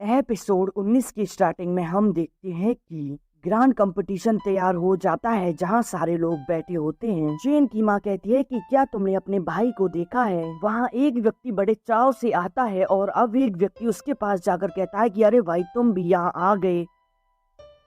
Episode 19 की starting में हम देखते हैं कि ग्रांड कंपटीशन तैयार हो जाता है जहां सारे लोग बैठे होते हैं। जेन की मां कहती है कि क्या तुमने अपने भाई को देखा है। वहां एक व्यक्ति बड़े चाव से आता है और अब एक व्यक्ति उसके पास जाकर कहता है कि अरे भाई तुम भी यहाँ आ गए।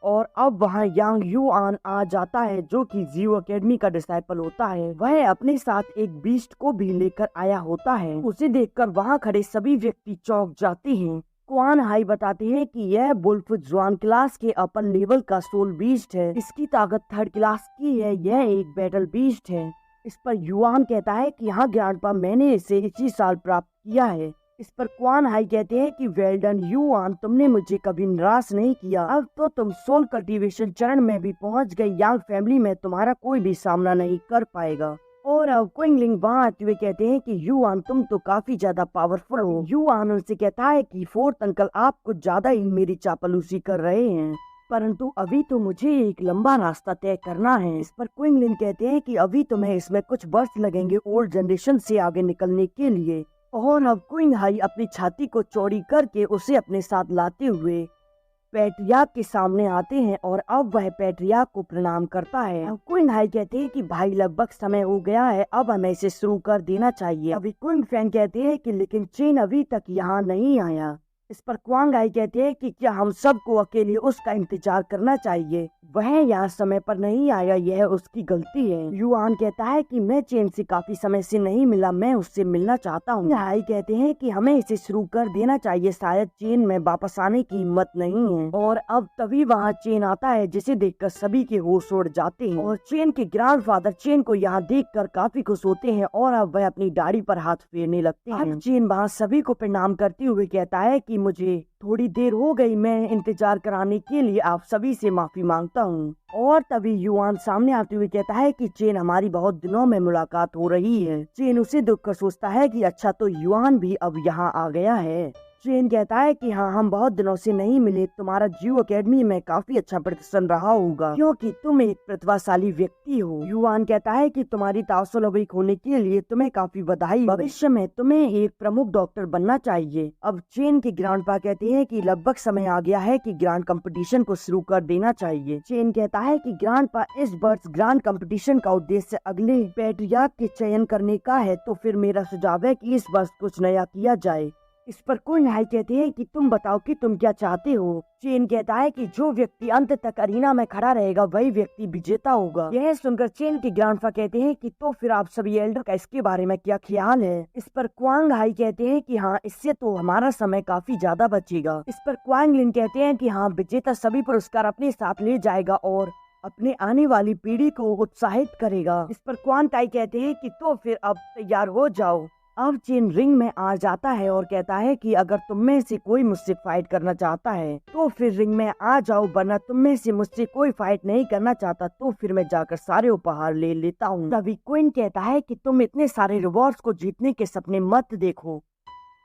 और अब वहाँ यांग यूआन आ जाता है जो कि जियो एकेडमी का डिसाइपल होता है। वह अपने साथ एक बीस्ट को भी लेकर आया होता है। उसे देखकर वहाँ खड़े सभी व्यक्ति चौंक जाते हैं। क्वान हाई बताते हैं कि यह वुल्फ जवान क्लास के अपर लेवल का सोल बीस्ट है। इसकी ताकत थर्ड क्लास की है। यह एक बैटल बीस्ट है। इस पर युआन कहता है कि हाँ ग्रैंडपा, मैंने इसे इसी साल प्राप्त किया है। इस पर क्वान हाई कहते हैं कि वेल डन युआन, तुमने मुझे कभी निराश नहीं किया। अब तो तुम सोल कल्टीवेशन चरण में भी पहुंच गई। यांग फैमिली में तुम्हारा कोई भी सामना नहीं कर पाएगा। और अब क्विंगलिंग वहाँ आते हुए कहते हैं कि युआन तुम तो काफी ज्यादा पावरफुल हो। युआन उनसे कहता है कि फोर्थ अंकल आप कुछ ज्यादा ही मेरी चापलूसी कर रहे हैं, परंतु अभी तो मुझे एक लंबा रास्ता तय करना है। इस पर क्विंगलिन कहते हैं कि अभी तुम्हें इसमें कुछ वर्ष लगेंगे ओल्ड जनरेशन से आगे निकलने के लिए। और अब क्विंग हाई अपनी छाती को चौड़ी करके उसे अपने साथ लाते हुए पैट्रियार्क के सामने आते हैं और अब वह पैट्रियार्क को प्रणाम करता है। अब क्विंग हाई कहते हैं कि भाई लगभग समय हो गया है, अब हमें इसे शुरू कर देना चाहिए। अभी क्विंग फैन कहते हैं कि लेकिन चेन अभी तक यहाँ नहीं आया। इस पर क्वांग हाई कहते हैं कि क्या हम सबको अकेले उसका इंतजार करना चाहिए। वह यहाँ समय पर नहीं आया, यह उसकी गलती है। युआन कहता है कि मैं चेन से काफी समय से नहीं मिला, मैं उससे मिलना चाहता हूँ। हाई कहते हैं कि हमें इसे शुरू कर देना चाहिए, शायद चेन में वापस आने की हिम्मत नहीं है। और अब तभी वहाँ चेन आता है जिसे देखकर सभी के होश उड़ जाते हैं। और चेन के ग्रैंडफादर चेन को यहाँ देखकर काफी खुश होते हैं और अब वह अपनी दाढ़ी पर हाथ फेरने लगते हैं। अब चेन वहाँ सभी को प्रणाम करते हुए कहता है कि मुझे थोड़ी देर हो गई, मैं इंतजार कराने के लिए आप सभी से माफी मांगता हूँ। और तभी युआन सामने आते हुए कहता है कि चेन हमारी बहुत दिनों में मुलाकात हो रही है। चेन उसे देखकर सोचता है कि अच्छा तो युआन भी अब यहाँ आ गया है। चेन कहता है कि हाँ हम बहुत दिनों से नहीं मिले, तुम्हारा जियो एकेडमी में काफी अच्छा प्रदर्शन रहा होगा क्योंकि तुम एक प्रतिभाशाली व्यक्ति हो। युआन कहता है कि तुम्हारी तासुल अवीक होने के लिए तुम्हें काफी बधाई, भविष्य में तुम्हें एक प्रमुख डॉक्टर बनना चाहिए। अब चेन के ग्रैंडपा कहते हैं कि लगभग समय आ गया है कि ग्रैंड कंपटीशन को शुरू कर देना चाहिए। चेन कहता है कि ग्रैंडपा इस वर्ष ग्रैंड कंपटीशन का उद्देश्य अगले पैट्रियार्क के चयन करने का है, तो फिर मेरा सुझाव है कि इस वर्ष कुछ नया किया जाए। इस पर क्विंग हाई कहते हैं कि तुम बताओ कि तुम क्या चाहते हो। चेन कहता है कि जो व्यक्ति अंत तक अरीना में खड़ा रहेगा वही व्यक्ति विजेता होगा। यह सुनकर चेन के ग्रैंडपा कहते हैं कि तो फिर आप सभी एल्डर का इसके बारे में क्या ख्याल है। इस पर क्वांग हाई कहते हैं कि हाँ इससे तो हमारा समय काफी ज्यादा बचेगा। इस पर क्वांग लिन कहते हैं कि हाँ विजेता सभी पुरस्कार अपने साथ ले जाएगा और अपने आने वाली पीढ़ी को उत्साहित करेगा। इस पर क्वान टाई कहते हैं कि तो फिर अब तैयार हो जाओ। अब चेन रिंग में आ जाता है और कहता है कि अगर तुम में से कोई मुझसे फाइट करना चाहता है तो फिर रिंग में आ जाओ, वरना तुम में से मुझसे कोई फाइट नहीं करना चाहता तो फिर मैं जाकर सारे उपहार ले लेता हूँ। तभी क्वीन कहता है कि तुम इतने सारे रिवॉर्ड्स को जीतने के सपने मत देखो।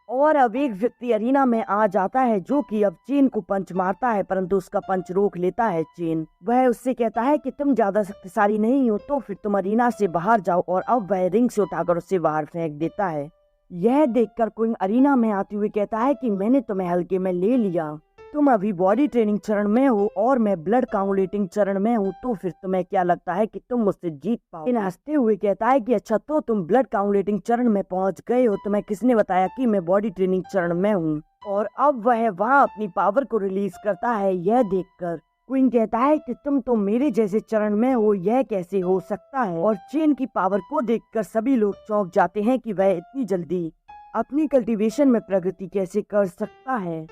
और अब एक व्यक्ति अरीना में आ जाता है जो कि अब चेन को पंच मारता है, परंतु उसका पंच रोक लेता है चेन। वह उससे कहता है कि तुम ज्यादा शक्तिशाली नहीं हो तो फिर तुम अरीना से बाहर जाओ, और अब वह रिंग से उठाकर उसे बाहर फेंक देता है। यह देखकर क्विंग अरीना में आते हुए कहता है कि मैंने तुम्हें हल्के में ले लिया, तुम अभी बॉडी ट्रेनिंग चरण में हो और मैं ब्लड काउंसलिंग चरण में हूँ, तो फिर तुम्हें क्या लगता है कि तुम मुझसे जीत पाओ। इन हंसते हुए कहता है कि अच्छा तो तुम ब्लड काउंसलिंग चरण में पहुँच गए हो, तुम्हें किसने बताया कि मैं बॉडी ट्रेनिंग चरण में हूँ। और अब वह वहाँ अपनी पावर को रिलीज करता है। यह देखकर क्वीन कहता है कि तुम तो मेरे जैसे चरण में हो, यह कैसे हो सकता है। और चेन की पावर को देखकर सभी लोग चौंक जाते हैं कि वह इतनी जल्दी अपनी कल्टीवेशन में प्रगति कैसे कर सकता है।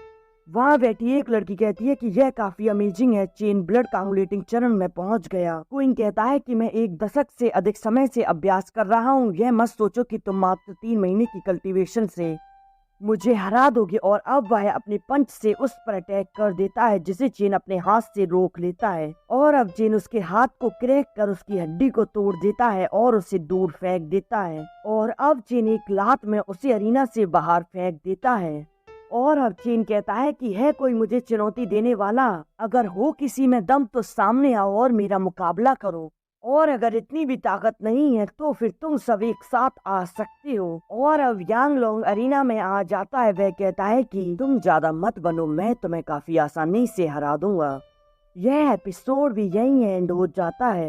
वहाँ बैठी एक लड़की कहती है कि यह काफी अमेजिंग है, चेन ब्लड काउंसलिंग चरण में पहुंच गया। क्वीन कहता है कि मैं 1 दशक से अधिक समय से अभ्यास कर रहा हूँ, यह मत सोचो कि तुम मात्र 3 महीने की कल्टीवेशन से मुझे हरा दोगे। और अब वह अपने पंच से उस पर अटैक कर देता है जिसे चेन अपने हाथ से रोक लेता है। और अब चेन उसके हाथ को क्रैक कर उसकी हड्डी को तोड़ देता है और उसे दूर फेंक देता है। और अब चेन एक लात में उसे अरीना से बाहर फेंक देता है। और अब चेन कहता है कि है कोई मुझे चुनौती देने वाला, अगर हो किसी में दम तो सामने आओ और मेरा मुकाबला करो। और अगर इतनी भी ताकत नहीं है तो फिर तुम सब एक साथ आ सकते हो। और अब यांग लोंग अरीना में आ जाता है। वह कहता है कि तुम ज्यादा मत बनो, मैं तुम्हें काफी आसानी से हरा दूंगा। यह एपिसोड भी यहीं एंड हो जाता है।